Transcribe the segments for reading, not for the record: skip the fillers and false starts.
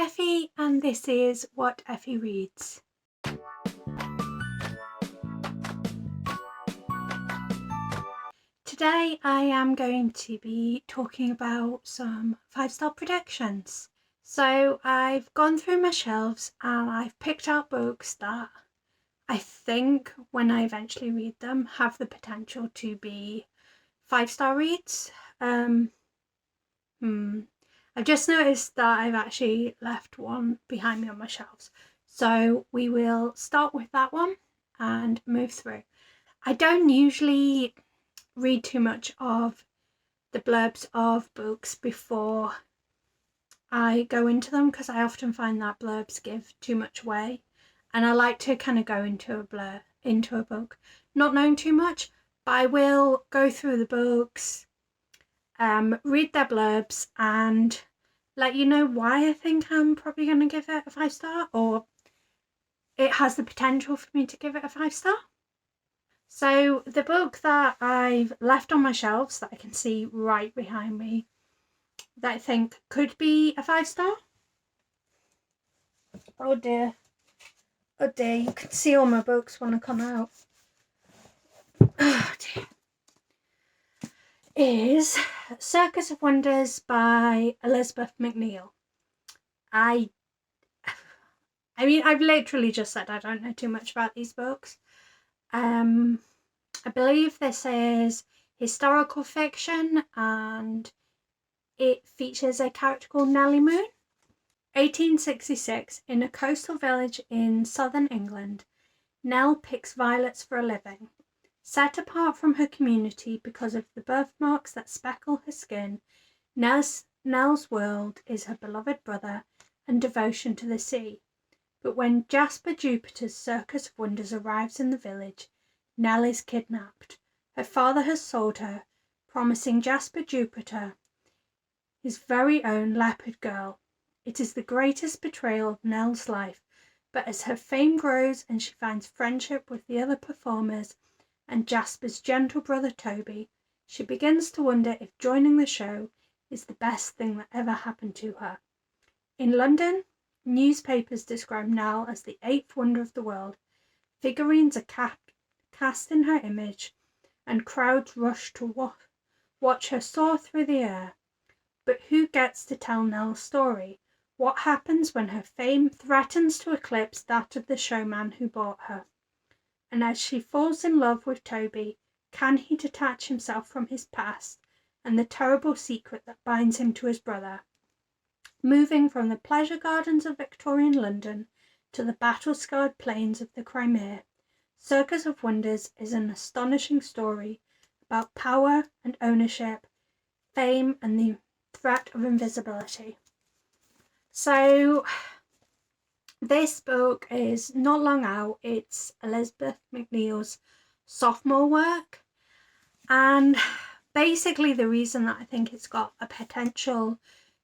Effie, and this is What Effie Reads. Today I am going to be talking about some 5-star predictions. So I've gone through my shelves and I've picked out books that I think when I eventually read them have the potential to be 5-star reads. I've just noticed that I've actually left one behind me on my shelves. So we will start with that one and move through. I don't usually read too much of the blurbs of books before I go into them because I often find that blurbs give too much away, and I like to kind of go into a book not knowing too much, but I will go through the books, read their blurbs and let you know why I think I'm probably going to give it a 5-star, or it has the potential for me to give it a 5-star. So the book that I've left on my shelves that I can see right behind me that I think could be a 5-star. Oh dear, you can see all my books when I come out. Oh dear. Is Circus of Wonders by Elizabeth McNeil. I mean, I've literally just said I don't know too much about these books. I believe this is historical fiction and it features a character called Nellie Moon. 1866, in a coastal village in southern England, Nell picks violets for a living. Set apart from her community because of the birthmarks that speckle her skin, Nell's world is her beloved brother and devotion to the sea. But when Jasper Jupiter's Circus of Wonders arrives in the village, Nell is kidnapped. Her father has sold her, promising Jasper Jupiter his very own leopard girl. It is the greatest betrayal of Nell's life, but as her fame grows and she finds friendship with the other performers and Jasper's gentle brother Toby, she begins to wonder if joining the show is the best thing that ever happened to her. In London, newspapers describe Nell as the 8th wonder of the world. Figurines are cast in her image, and crowds rush to watch her soar through the air. But who gets to tell Nell's story? What happens when her fame threatens to eclipse that of the showman who bought her? And as she falls in love with Toby, can he detach himself from his past and the terrible secret that binds him to his brother? Moving from the pleasure gardens of Victorian London to the battle-scarred plains of the Crimea, Circus of Wonders is an astonishing story about power and ownership, fame and the threat of invisibility. So this book is not long out. It's Elizabeth McNeil's sophomore work, and basically the reason that I think it's got a potential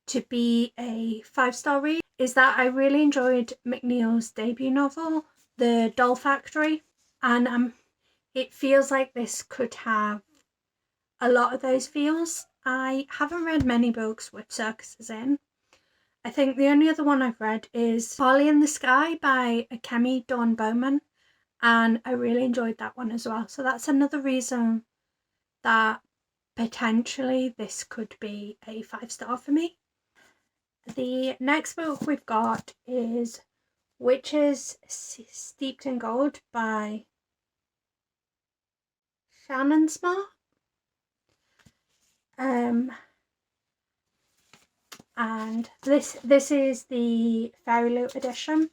to be a 5-star read is that I really enjoyed McNeil's debut novel, The Doll Factory, and it feels like this could have a lot of those feels. I haven't read many books with circuses in. I think the only other one I've read is Farley in the Sky by Akemi Dawn Bowman, and I really enjoyed that one as well. So that's another reason that potentially this could be a 5-star for me. The next book we've got is Witches Steeped in Gold by Shannon Smart. And this is the Fairy Loot edition,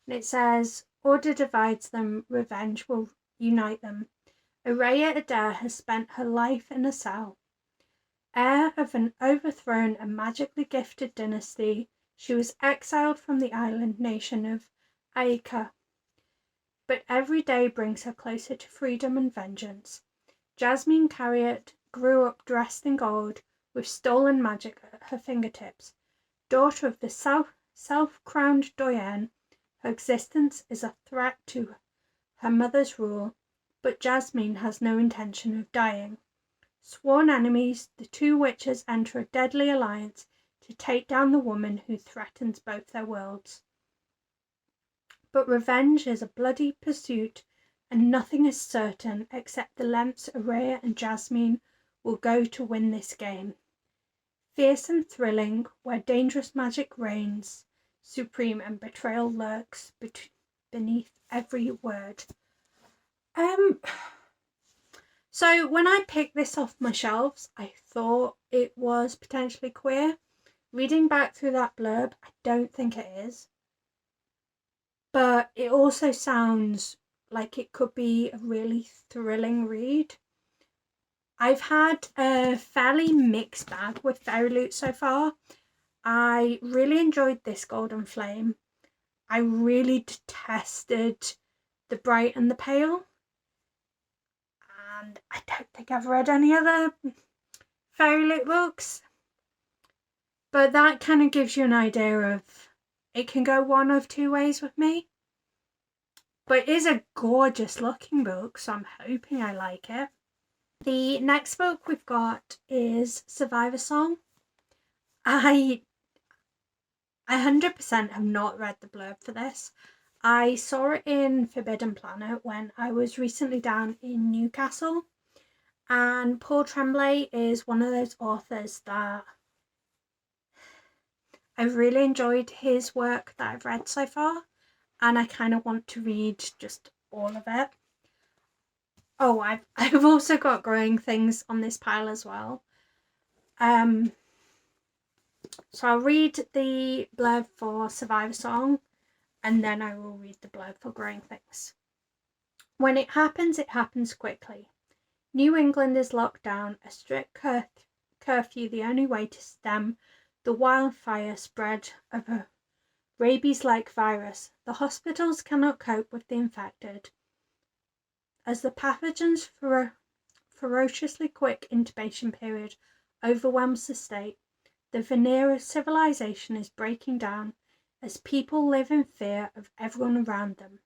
and it says, order divides them, revenge will unite them. Araya Adair has spent her life in a cell. Heir of an overthrown and magically gifted dynasty, she was exiled from the island nation of Aika. But every day brings her closer to freedom and vengeance. Jasmine Carriot grew up dressed in gold, with stolen magic at her fingertips. Daughter of the self-crowned Doyen, her existence is a threat to her mother's rule, but Jasmine has no intention of dying. Sworn enemies, the two witches enter a deadly alliance to take down the woman who threatens both their worlds. But revenge is a bloody pursuit, and nothing is certain except the lengths Araya and Jasmine will go to win this game. Fierce and thrilling, where dangerous magic reigns supreme and betrayal lurks beneath every word. So when I picked this off my shelves, I thought it was potentially queer. Reading back through that blurb, I don't think it is. But it also sounds like it could be a really thrilling read. I've had a fairly mixed bag with Fairy Loot so far. I really enjoyed this Golden Flame. I really detested The Bright and the Pale. And I don't think I've read any other Fairy Loot books. But that kind of gives you an idea of it can go one of two ways with me. But it is a gorgeous looking book, so I'm hoping I like it. The next book we've got is Survivor Song. I 100% have not read the blurb for this. I saw it in Forbidden Planet when I was recently down in Newcastle, and Paul Tremblay is one of those authors that I've really enjoyed his work that I've read so far, and I kind of want to read just all of it. Oh, I've also got Growing Things on this pile as well. So I'll read the blurb for Survivor Song, and then I will read the blurb for Growing Things. When it happens quickly. New England is locked down, a strict curfew the only way to stem the wildfire spread of a rabies-like virus. The hospitals cannot cope with the infected. As the pathogen's ferociously quick intubation period overwhelms the state, the veneer of civilization is breaking down as people live in fear of everyone around them.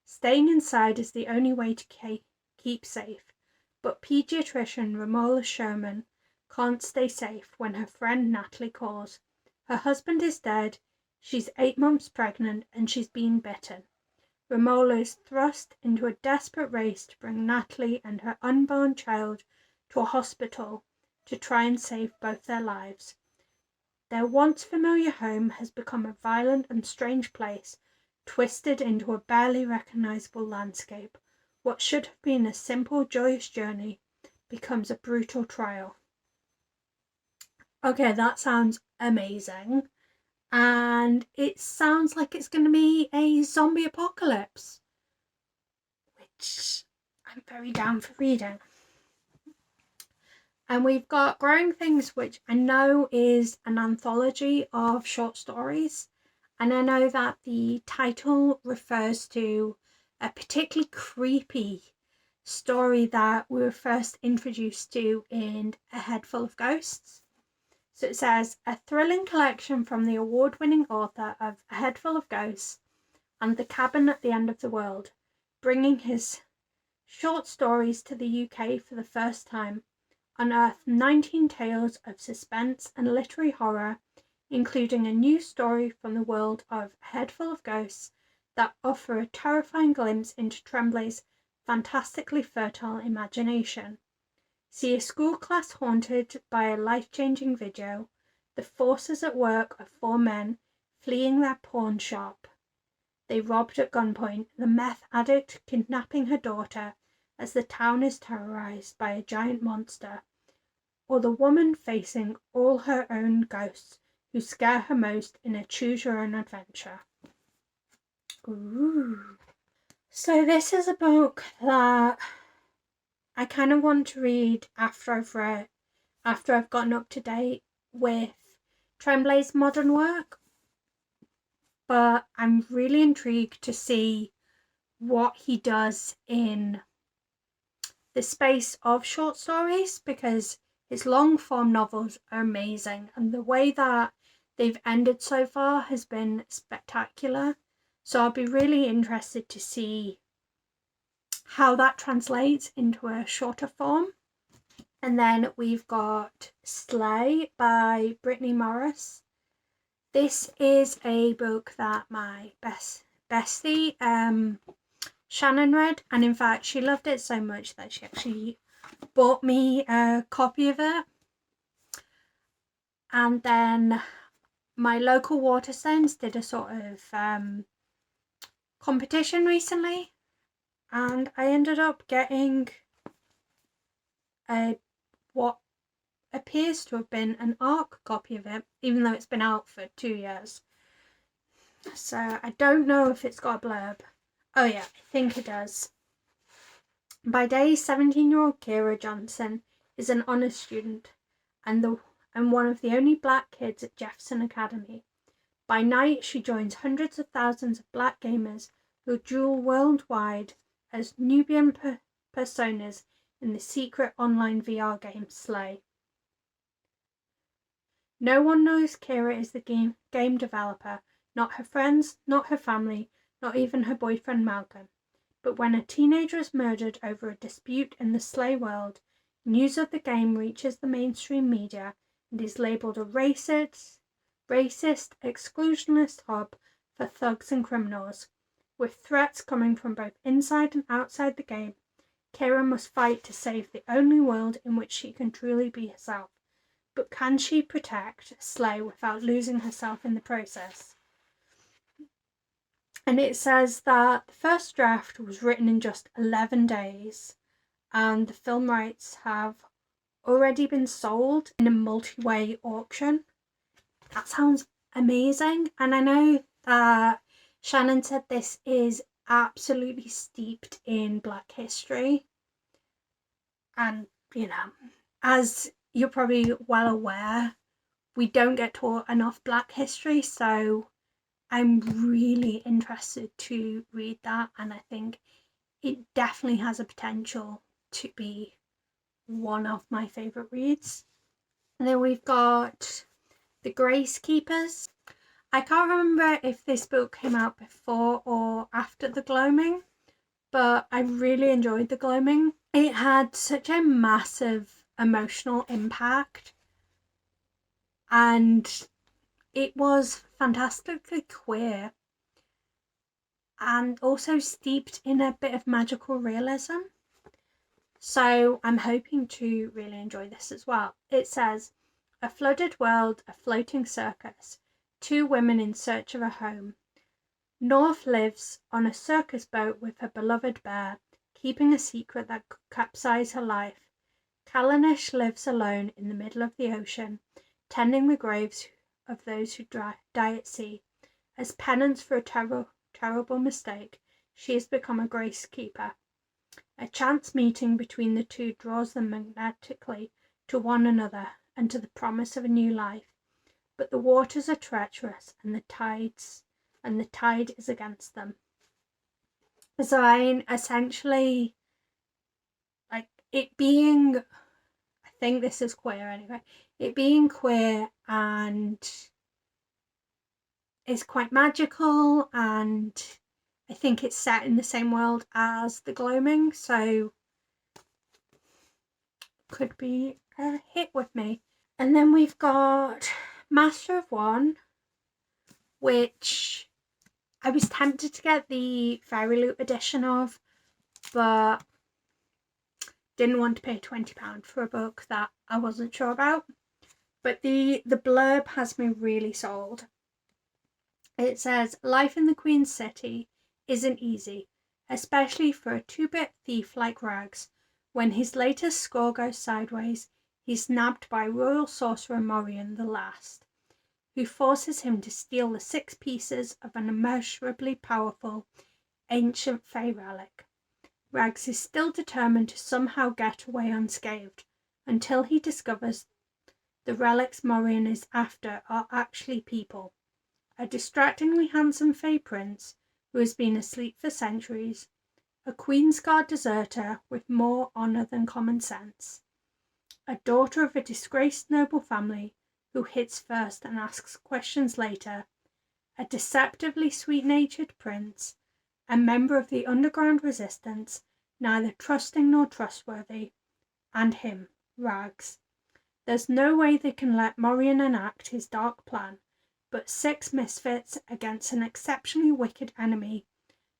Staying inside is the only way to keep safe, but pediatrician Romola Sherman can't stay safe when her friend Natalie calls. Her husband is dead, she's 8 months pregnant, and she's been bitten. Romola is thrust into a desperate race to bring Natalie and her unborn child to a hospital to try and save both their lives. Their once familiar home has become a violent and strange place, twisted into a barely recognizable landscape. What should have been a simple, joyous journey becomes a brutal trial. Okay, that sounds amazing. And it sounds like it's going to be a zombie apocalypse, which I'm very down for reading. And we've got Growing Things, which I know is an anthology of short stories. And I know that the title refers to a particularly creepy story that we were first introduced to in A Head Full of Ghosts. So it says, a thrilling collection from the award-winning author of A Head Full of Ghosts and The Cabin at the End of the World, bringing his short stories to the UK for the first time, unearthed 19 tales of suspense and literary horror, including a new story from the world of A Head Full of Ghosts that offer a terrifying glimpse into Tremblay's fantastically fertile imagination. See a school class haunted by a life-changing video, the forces at work of 4 men fleeing their pawn shop. They robbed at gunpoint, the meth addict kidnapping her daughter as the town is terrorized by a giant monster, or the woman facing all her own ghosts who scare her most in a choose-your-own adventure. Ooh. So this is a book that I kind of want to read after I've gotten up to date with Tremblay's modern work, but I'm really intrigued to see what he does in the space of short stories, because his long form novels are amazing and the way that they've ended so far has been spectacular. So I'll be really interested to see how that translates into a shorter form. And then we've got Sleigh by Brittany Morris. This is a book that my bestie Shannon read, and in fact she loved it so much that she actually bought me a copy of it. And then my local Waterstones did a sort of competition recently, and I ended up getting what appears to have been an ARC copy of it, even though it's been out for 2 years. So I don't know if it's got a blurb. Oh yeah, I think it does. By day, 17-year-old Clara Johnson is an honours student and one of the only black kids at Jefferson Academy. By night, she joins hundreds of thousands of black gamers who duel worldwide as Nubian personas in the secret online VR game Sleigh. No one knows Clara is the game developer, not her friends, not her family, not even her boyfriend Malcolm. But when a teenager is murdered over a dispute in the Sleigh world, news of the game reaches the mainstream media and is labelled a racist, exclusionist hub for thugs and criminals. With threats coming from both inside and outside the game, Clara must fight to save the only world in which she can truly be herself. But can she protect Sleigh without losing herself in the process? And it says that the first draft was written in just 11 days, and the film rights have already been sold in a multi-way auction. That sounds amazing. And I know that Shannon said this is absolutely steeped in Black history. And, as you're probably well aware, we don't get taught enough Black history, so I'm really interested to read that, and I think it definitely has a potential to be one of my favourite reads. And then we've got The Grace Keepers. I can't remember if this book came out before or after The Gloaming, but I really enjoyed The Gloaming. It had such a massive emotional impact, and it was fantastically queer and also steeped in a bit of magical realism. So I'm hoping to really enjoy this as well. It says, a flooded world, a floating circus, 2 women in search of a home. North lives on a circus boat with her beloved bear, keeping a secret that could capsize her life. Callanish lives alone in the middle of the ocean, tending the graves of those who die at sea. As penance for a terrible mistake, she has become a grace keeper. A chance meeting between the two draws them magnetically to one another and to the promise of a new life. But the waters are treacherous and the tide is against them. So I mean, essentially, like, it being, I think this is queer anyway, it being queer and is quite magical, and I think it's set in the same world as The Gloaming, so could be a hit with me. And then we've got Master of One, which I was tempted to get the Fairy Loot edition of, but didn't want to pay £20 for a book that I wasn't sure about. But the blurb has me really sold. It says, life in the Queen's City isn't easy, especially for a 2-bit thief like Rags. When his latest score goes sideways, he's nabbed by royal sorcerer Morian the Last, who forces him to steal the 6 pieces of an immeasurably powerful ancient fey relic. Rags is still determined to somehow get away unscathed, until he discovers the relics Morian is after are actually people. A distractingly handsome fey prince who has been asleep for centuries, a Queen's Guard deserter with more honour than common sense, a daughter of a disgraced noble family who hits first and asks questions later, a deceptively sweet-natured prince, a member of the underground resistance, neither trusting nor trustworthy, and him, Rags. There's no way they can let Morian enact his dark plan, but 6 misfits against an exceptionally wicked enemy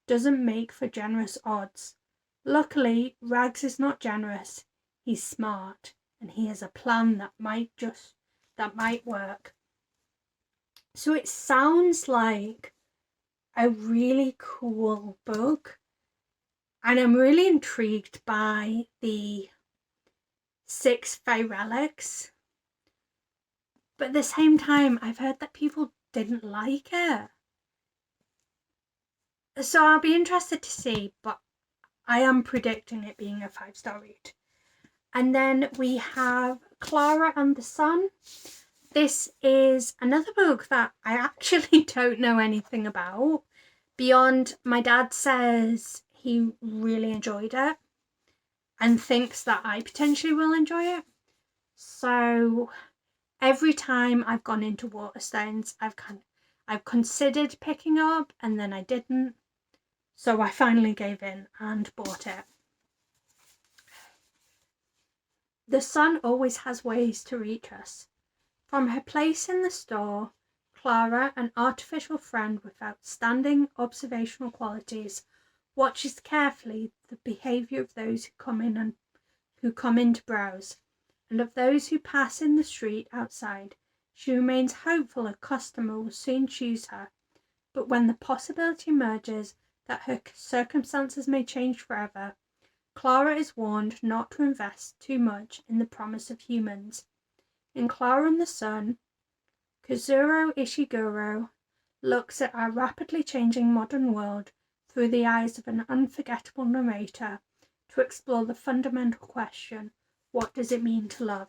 doesn't make for generous odds. Luckily, Rags is not generous, he's smart, and he has a plan that might work. So it sounds like a really cool book, and I'm really intrigued by the 6 Fey relics. But at the same time, I've heard that people didn't like it. So I'll be interested to see, but I am predicting it being a 5-star read. And then we have Clara and the Sun. This is another book that I actually don't know anything about. Beyond, my dad says he really enjoyed it and thinks that I potentially will enjoy it. So every time I've gone into Waterstones, I've considered picking up and then I didn't. So I finally gave in and bought it. The sun always has ways to reach us. From her place in the store, Clara, an artificial friend with outstanding observational qualities, watches carefully the behaviour of those who come in to browse, and of those who pass in the street outside. She remains hopeful a customer will soon choose her, but when the possibility emerges that her circumstances may change forever, Clara is warned not to invest too much in the promise of humans. In Clara and the Sun, Kazuro Ishiguro looks at our rapidly changing modern world through the eyes of an unforgettable narrator to explore the fundamental question, what does it mean to love?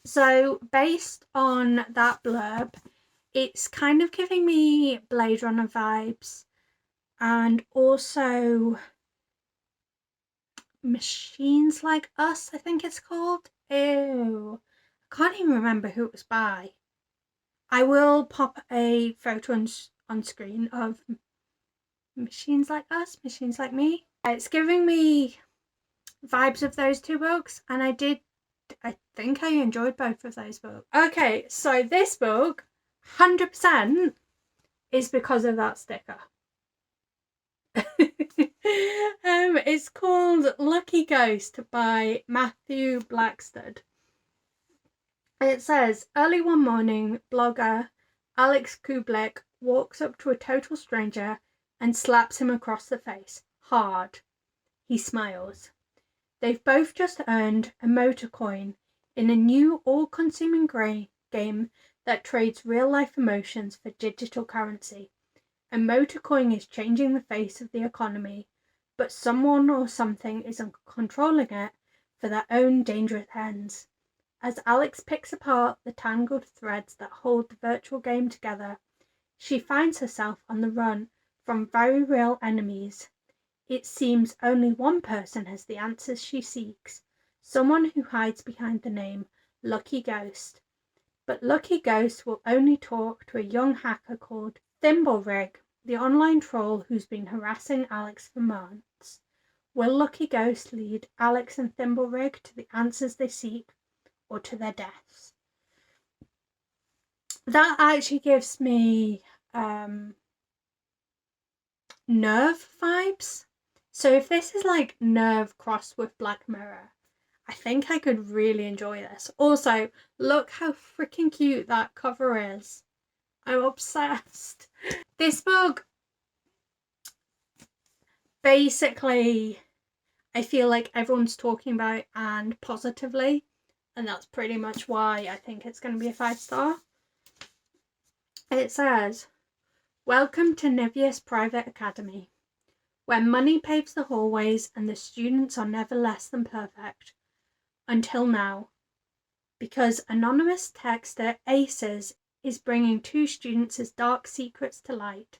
So based on that blurb, it's kind of giving me Blade Runner vibes and also Machines Like Us, I think it's called. Ew. I can't even remember who it was by. I will pop a photo on screen of Machines Like Us, Machines Like Me. It's giving me vibes of those 2 books, and I think I enjoyed both of those books. Okay, so this book, 100% is because of that sticker. It's called Lucky Ghost by Matthew Blackstead. It says, early one morning, blogger Alex Kublik walks up to a total stranger and slaps him across the face. Hard. He smiles. They've both just earned a motor coin in a new all-consuming game that trades real-life emotions for digital currency. A motor coin is changing the face of the economy, but someone or something is controlling it for their own dangerous ends. As Alex picks apart the tangled threads that hold the virtual game together, she finds herself on the run from very real enemies. It seems only one person has the answers she seeks, someone who hides behind the name Lucky Ghost. But Lucky Ghost will only talk to a young hacker called Thimblerig, the online troll who's been harassing Alex for months. Will Lucky Ghost lead Alex and Thimblerig to the answers they seek, or to their deaths? That actually gives me Nerve vibes. So if this is like Nerve crossed with Black Mirror, I think I could really enjoy this. Also, look how freaking cute that cover is. I'm obsessed. This book, basically, I feel like everyone's talking about it and positively, and that's pretty much why I think it's going to be a 5-star. It says, welcome to Niveus Private Academy, where money paves the hallways and the students are never less than perfect. Until now, because anonymous texter Aces is bringing 2 students' dark secrets to light.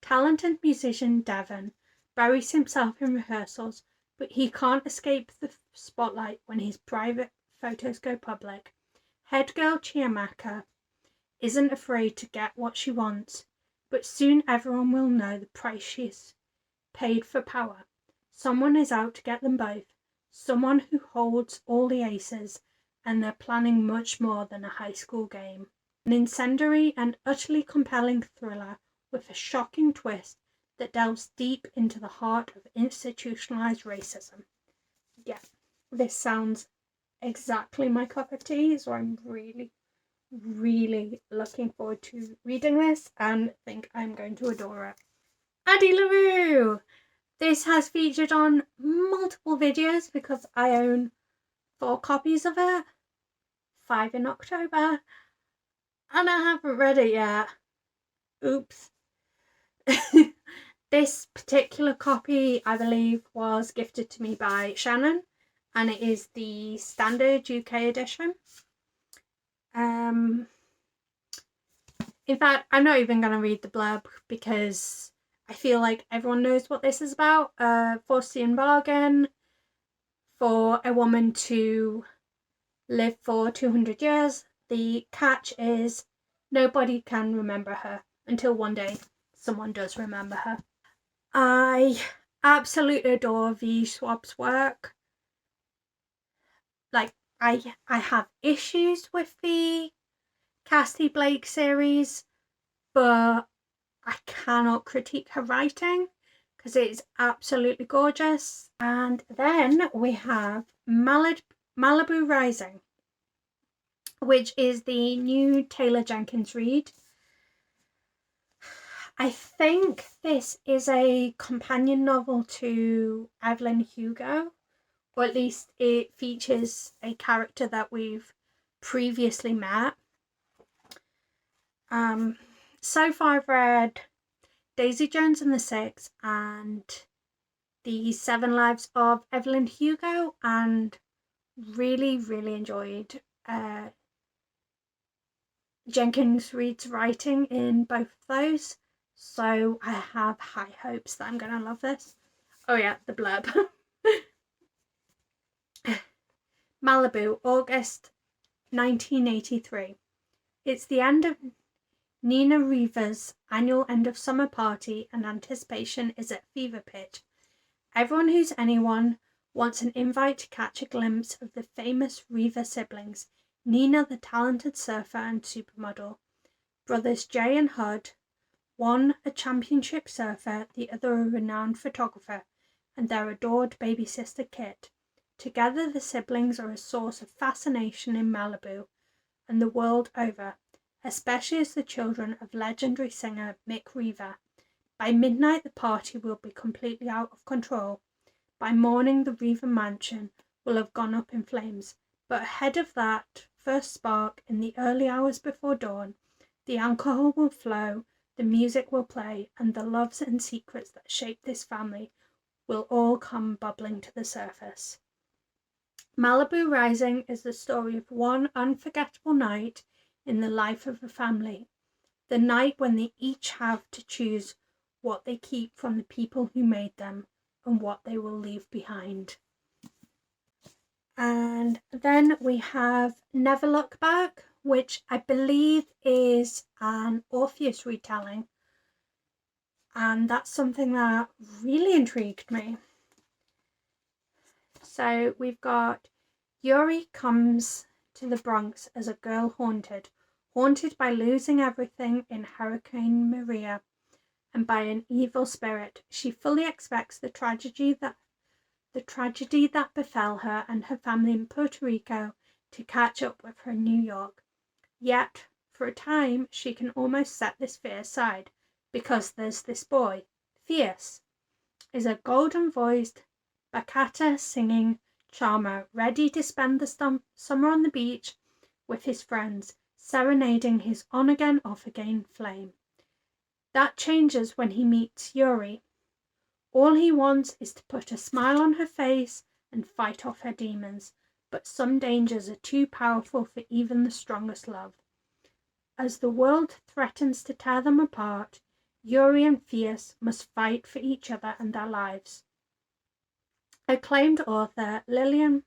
Talented musician Devon buries himself in rehearsals, but he can't escape the spotlight when his private photos go public. Head girl Chiamaka isn't afraid to get what she wants, but soon everyone will know the price she's paid for power. Someone is out to get them both, someone who holds all the aces, and they're planning much more than a high school game. An incendiary and utterly compelling thriller with a shocking twist that delves deep into the heart of institutionalized racism. Yeah, this sounds exactly my cup of tea, so I'm really, really looking forward to reading this and think I'm going to adore it. Addie LaRue! This has featured on multiple videos because I own 4 copies of it, 5 in October, and I haven't read it yet. Oops. This particular copy, I believe, was gifted to me by Shannon, and it is the standard UK edition. In fact, I'm not even going to read the blurb because I feel like everyone knows what this is about. Faustian bargain for a woman to live for 200 years. The catch is nobody can remember her until one day someone does remember her. I absolutely adore V. Schwab's work. Like, I have issues with the Cassie Blake series, but I cannot critique her writing because it is absolutely gorgeous. And then we have Malibu Rising, which is the new Taylor Jenkins read. I think this is a companion novel to Evelyn Hugo, or at least it features a character that we've previously met. So far I've read Daisy Jones and the Six and The 7 Lives of Evelyn Hugo, and really, really enjoyed Jenkins Reid's writing in both of those. So I have high hopes that I'm going to love this. Oh yeah, the blurb. Malibu, August 1983. It's the end of Nina Reva's annual end of summer party and anticipation is at fever pitch. Everyone who's anyone wants an invite to catch a glimpse of the famous Reva siblings, Nina the talented surfer and supermodel, brothers Jay and Hud, one a championship surfer, the other a renowned photographer, and their adored baby sister Kit. Together the siblings are a source of fascination in Malibu and the world over, especially as the children of legendary singer Mick Reva. By midnight the party will be completely out of control. By morning the Reva mansion will have gone up in flames, but ahead of that first spark, in the early hours before dawn, the alcohol will flow, the music will play, and the loves and secrets that shape this family will all come bubbling to the surface. Malibu Rising is the story of one unforgettable night in the life of a family, the night when they each have to choose what they keep from the people who made them and what they will leave behind. And then we have Never Look Back, which I believe is an Orpheus retelling, and that's something that really intrigued me. So we've got Yuri comes to the Bronx as a girl haunted by losing everything in Hurricane Maria and by an evil spirit. She fully expects the tragedy that befell her and her family in Puerto Rico to catch up with her in New York. Yet, for a time, she can almost set this fear aside, because there's this boy, Fierce, is a golden-voiced, bachata-singing charmer, ready to spend the summer on the beach with his friends, serenading his on-again, off-again flame. That changes when he meets Yuri. All he wants is to put a smile on her face and fight off her demons, but some dangers are too powerful for even the strongest love. As the world threatens to tear them apart, Yuri and Fierce must fight for each other and their lives. Acclaimed author Lillian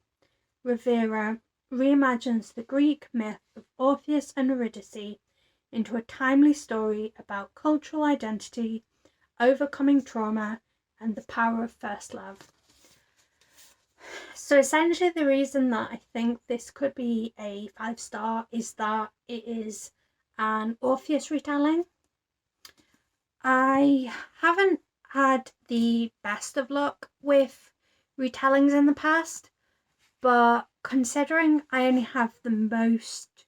Rivera reimagines the Greek myth of Orpheus and Eurydice into a timely story about cultural identity, overcoming trauma, and the power of first love. So essentially the reason that I think this could be a 5-star is that it is an Orpheus retelling. I haven't had the best of luck with retellings in the past, but considering I only have the most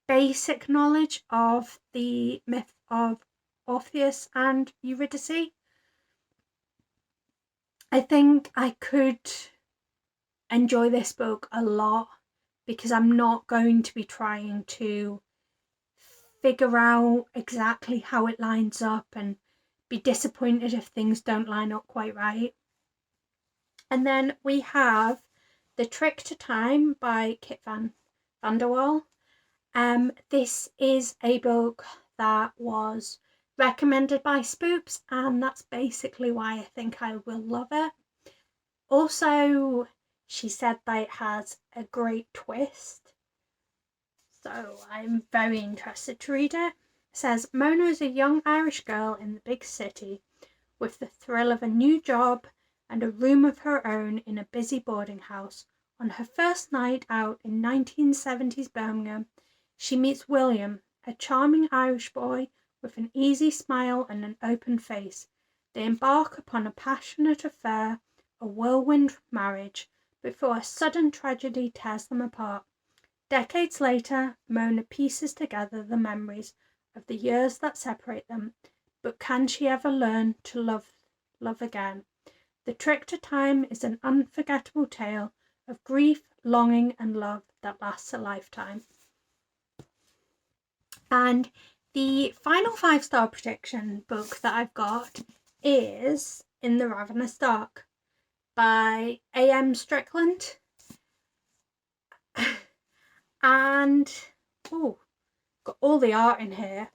basic knowledge of the myth of Orpheus and Eurydice, I think I could enjoy this book a lot, because I'm not going to be trying to figure out exactly how it lines up and be disappointed if things don't line up quite right. And then we have The Trick to Time by Kit van der Wal. This is a book that was recommended by Spoops, and that's basically why I think I will love it. Also, she said that it has a great twist, so I'm very interested to read it. It says, Mona is a young Irish girl in the big city with the thrill of a new job and a room of her own in a busy boarding house. On her first night out in 1970s Birmingham, she meets William, a charming Irish boy with an easy smile and an open face. They embark upon a passionate affair, a whirlwind marriage, before a sudden tragedy tears them apart. Decades later, Mona pieces together the memories of the years that separate them, but can she ever learn to love again? The Trick to Time is an unforgettable tale of grief, longing, and love that lasts a lifetime. And the final 5-star prediction book that I've got is In the Ravenous Dark by A.M. Strickland. And got all the art in here.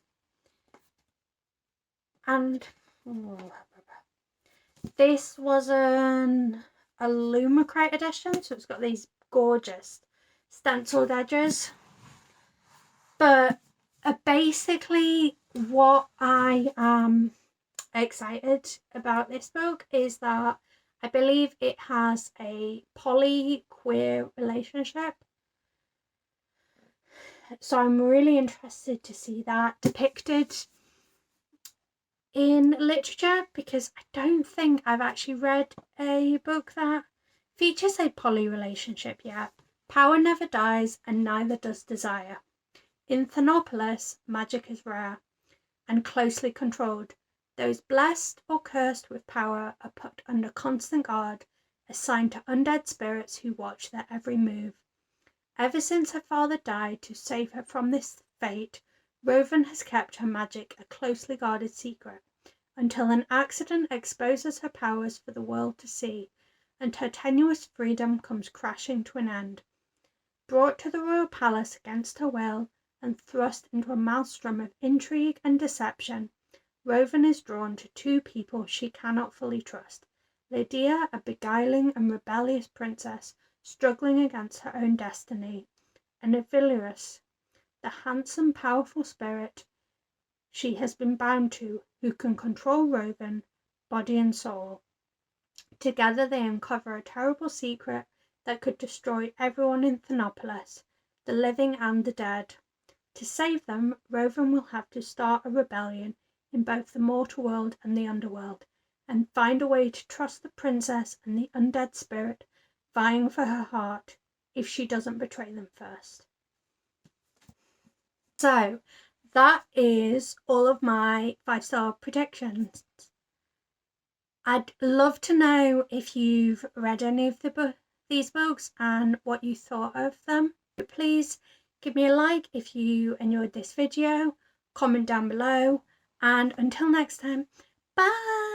And this was a Lumacrate edition, so it's got these gorgeous stenciled edges. But basically what I am excited about this book is that I believe it has a poly-queer relationship. So I'm really interested to see that depicted in literature, because I don't think I've actually read a book that features a poly relationship yet. Power never dies, and neither does desire. In Thanopolis, magic is rare and closely controlled. Those blessed or cursed with power are put under constant guard, assigned to undead spirits who watch their every move. Ever since her father died to save her from this fate, Rowan has kept her magic a closely guarded secret, until an accident exposes her powers for the world to see, and her tenuous freedom comes crashing to an end. Brought to the royal palace against her will, and thrust into a maelstrom of intrigue and deception, Rowan is drawn to two people she cannot fully trust. Lydia, a beguiling and rebellious princess struggling against her own destiny, and Avilurus, the handsome, powerful spirit she has been bound to, who can control Rowan, body and soul. Together they uncover a terrible secret that could destroy everyone in Thanopolis, the living and the dead. To save them, Rowan will have to start a rebellion in both the mortal world and the underworld, and find a way to trust the princess and the undead spirit vying for her heart if she doesn't betray them first. So that is all of my 5-star predictions. I'd love to know if you've read any of these books and what you thought of them. Please give me a like if you enjoyed this video, comment down below, and until next time, bye!